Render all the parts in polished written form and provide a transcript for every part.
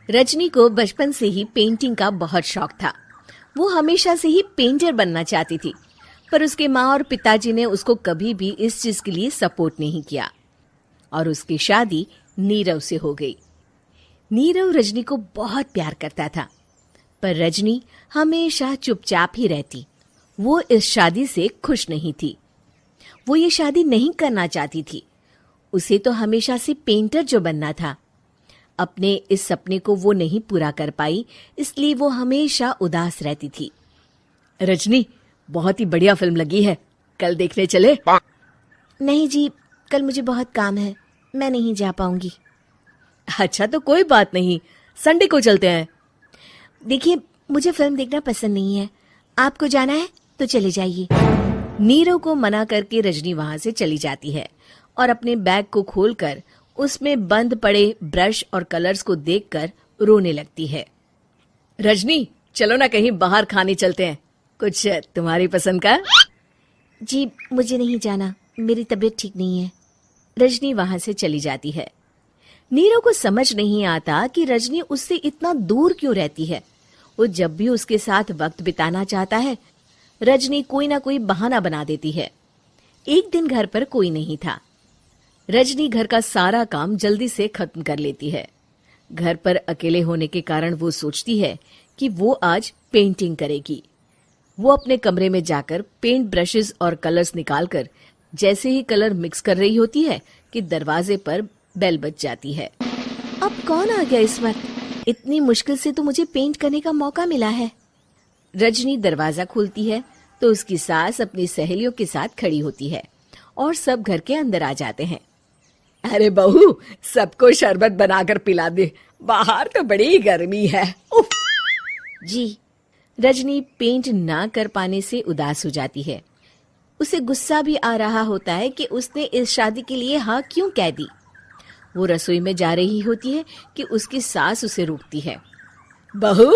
रजनी को बचपन से ही पेंटिंग का बहुत शौक था। वो हमेशा से ही पेंटर बनना चाहती थी, पर उसके माँ और पिताजी ने उसको कभी भी इस चीज के लिए सपोर्ट नहीं किया और उसकी शादी नीरव से हो गई। नीरव रजनी को बहुत प्यार करता था, पर रजनी हमेशा चुपचाप ही रहती। वो इस शादी से खुश नहीं थी। वो ये शादी नहीं करना चाहती थी। उसे तो हमेशा से पेंटर जो बनना था। अपने इस सपने को वो नहीं पूरा कर पाई, इसलिए वो हमेशा उदास रहती थी। रजनी, बहुत ही बढ़िया फिल्म लगी है, कल देखने चले? नहीं जी, कल मुझे बहुत काम है, मैं नहीं जा पाऊंगी। अच्छा तो कोई बात नहीं, संडे को चलते हैं। देखिए, मुझे फिल्म देखना पसंद नहीं है। आपको जाना है तो चले जाइए। नीरव को मना करके रजनी वहां से चली जाती है और अपने बैग को खोलकर उसमें बंद पड़े ब्रश और कलर्स को देखकर रोने लगती है। रजनी, चलो ना कहीं बाहर खाने चलते हैं, कुछ तुम्हारी पसंद का। जी, मुझे नहीं जाना, मेरी तबीयत ठीक नहीं है। रजनी वहां से चली जाती है। नीरव को समझ नहीं आता कि रजनी उससे इतना दूर क्यों रहती है। वो जब भी उसके साथ वक्त बिताना चाहता है, रजनी कोई ना कोई बहाना बना देती है। एक दिन घर पर कोई नहीं था। रजनी घर का सारा काम जल्दी से खत्म कर लेती है। घर पर अकेले होने के कारण वो सोचती है कि वो आज पेंटिंग करेगी। वो अपने कमरे में जाकर पेंट ब्रशेस और कलर्स निकालकर जैसे ही कलर मिक्स कर रही होती है कि दरवाजे पर बेल बज जाती है। अब कौन आ गया इस वक्त? इतनी मुश्किल से तो मुझे पेंट करने का मौका मिला है। रजनी दरवाजा खोलती है तो उसकी सास अपनी सहेलियों के साथ खड़ी होती है और सब घर के अंदर आ जाते हैं। अरे बहू, सबको शरबत बनाकर पिला दे, बाहर तो बड़ी गर्मी है। उफ। जी। रजनी पेंट ना कर पाने से उदास हो जाती है। उसे गुस्सा भी आ रहा होता है कि उसने इस शादी के लिए हाँ क्यों कह दी। वो रसोई में जा रही होती है कि उसकी सास उसे रोकती है। बहू,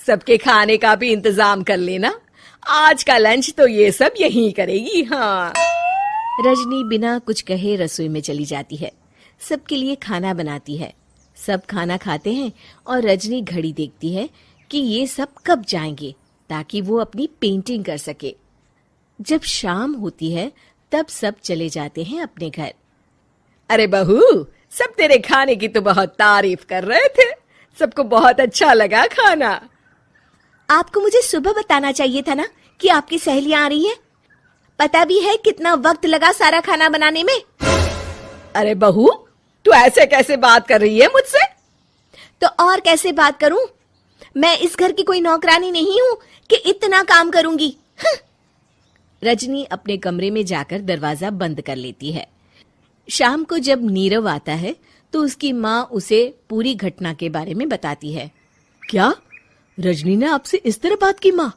सबके खाने का भी इंतजाम कर लेना, आज का लंच तो ये सब यहीं करेगी। हाँ। रजनी बिना कुछ कहे रसोई में चली जाती है। सबके लिए खाना बनाती है। सब खाना खाते हैं और रजनी घड़ी देखती है कि ये सब कब जाएंगे ताकि वो अपनी पेंटिंग कर सके। जब शाम होती है तब सब चले जाते हैं अपने घर। अरे बहू, सब तेरे खाने की तो बहुत तारीफ कर रहे थे, सबको बहुत अच्छा लगा खाना। आपको मुझे सुबह बताना चाहिए था ना कि आपकी सहेलियां आ रही हैं। पता भी है कितना वक्त लगा सारा खाना बनाने में। अरे बहू, तू ऐसे कैसे बात कर रही है मुझसे? तो और कैसे बात करूं? मैं इस घर की कोई नौकरानी नहीं हूं कि इतना काम करूंगी। रजनी अपने कमरे में जाकर दरवाजा बंद कर लेती है। शाम को जब नीरव आता है तो उसकी माँ उसे पूरी घटना के बारे में बताती है। क्या रजनी ने आपसे इस तरह बात की माँ?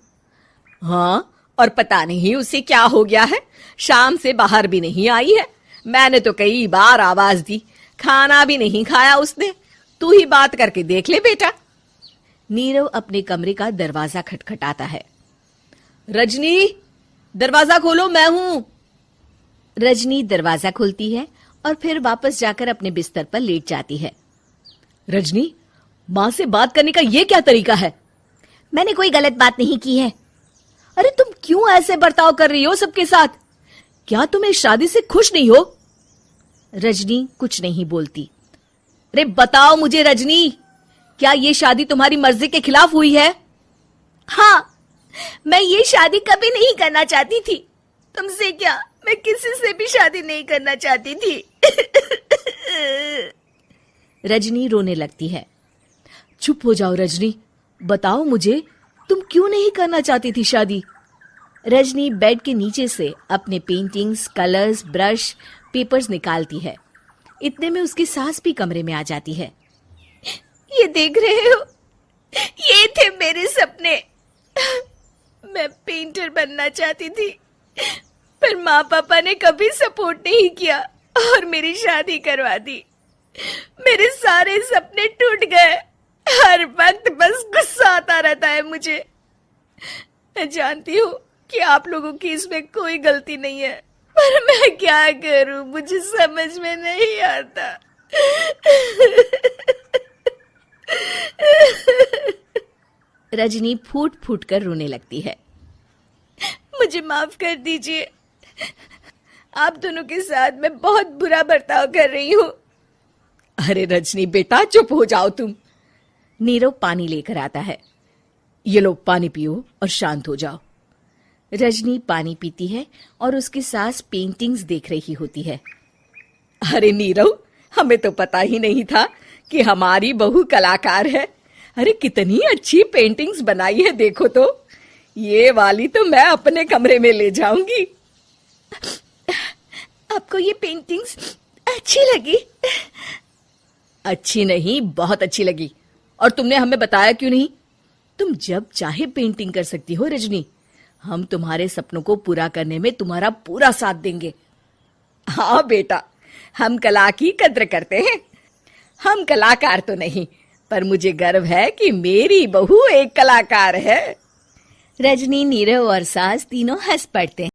हाँ, और पता नहीं उसे क्या हो गया है, शाम से बाहर भी नहीं आई है। मैंने तो कई बार आवाज दी, खाना भी नहीं खाया उसने। तू ही बात करके देख ले बेटा। नीरव अपने कमरे का दरवाजा खटखटाता है। रजनी, दरवाजा खोलो, मैं हूं। रजनी दरवाजा खोलती है और फिर वापस जाकर अपने बिस्तर पर लेट जाती है। रजनी, माँ से बात करने का ये क्या तरीका है? मैंने कोई गलत बात नहीं की है। अरे तुम क्यों ऐसे बर्ताव कर रही हो सबके साथ? क्या तुम इस शादी से खुश नहीं हो? रजनी कुछ नहीं बोलती। अरे बताओ मुझे रजनी, क्या ये शादी तुम्हारी मर्जी के खिलाफ हुई है? हाँ, मैं ये शादी कभी नहीं करना चाहती थी। तुमसे क्या, मैं किसी से भी शादी नहीं करना चाहती थी। रजनी रोने लगती है। चुप हो जाओ रजनी, बताओ मुझे, तुम क्यों नहीं करना चाहती थी शादी? रजनी बेड के नीचे से अपने पेंटिंग्स, कलर्स, ब्रश, पेपर्स निकालती है। इतने में उसकी सास भी कमरे में आ जाती है। ये देख रहे हो, ये थे मेरे सपने। मैं पेंटर बनना चाहती थी, पर माँ पापा ने कभी सपोर्ट नहीं किया और मेरी शादी करवा दी। मेरे सारे सपने टूट गए। हर वक्त बस गुस्सा आता रहता है मुझे। मैं जानती हूँ कि आप लोगों की इसमें कोई गलती नहीं है, पर मैं क्या करूं, मुझे समझ में नहीं आता। रजनी फूट फूट कर रोने लगती है। मुझे माफ कर दीजिए, आप दोनों के साथ मैं बहुत बुरा बर्ताव कर रही हूँ। अरे रजनी बेटा, चुप हो जाओ तुम। नीरव पानी लेकर आता है। ये लो पानी पियो और शांत हो जाओ। रजनी पानी पीती है और उसकी सास पेंटिंग्स देख रही होती है। अरे नीरव, हमें तो पता ही नहीं था कि हमारी बहू कलाकार है। अरे कितनी अच्छी पेंटिंग्स बनाई है, देखो तो। ये वाली तो मैं अपने कमरे में ले जाऊंगी। आपको ये पेंटिंग्स अच्छी लगी? अच्छी नहीं, बहुत अच्छी लगी। और तुमने हमें बताया क्यों नहीं? तुम जब चाहे पेंटिंग कर सकती हो रजनी। हम तुम्हारे सपनों को पूरा करने में तुम्हारा पूरा साथ देंगे। हाँ बेटा, हम कला की कद्र करते हैं। हम कलाकार तो नहीं, पर मुझे गर्व है कि मेरी बहू एक कलाकार है। रजनी, नीरव और सास तीनों हंस पड़ते हैं।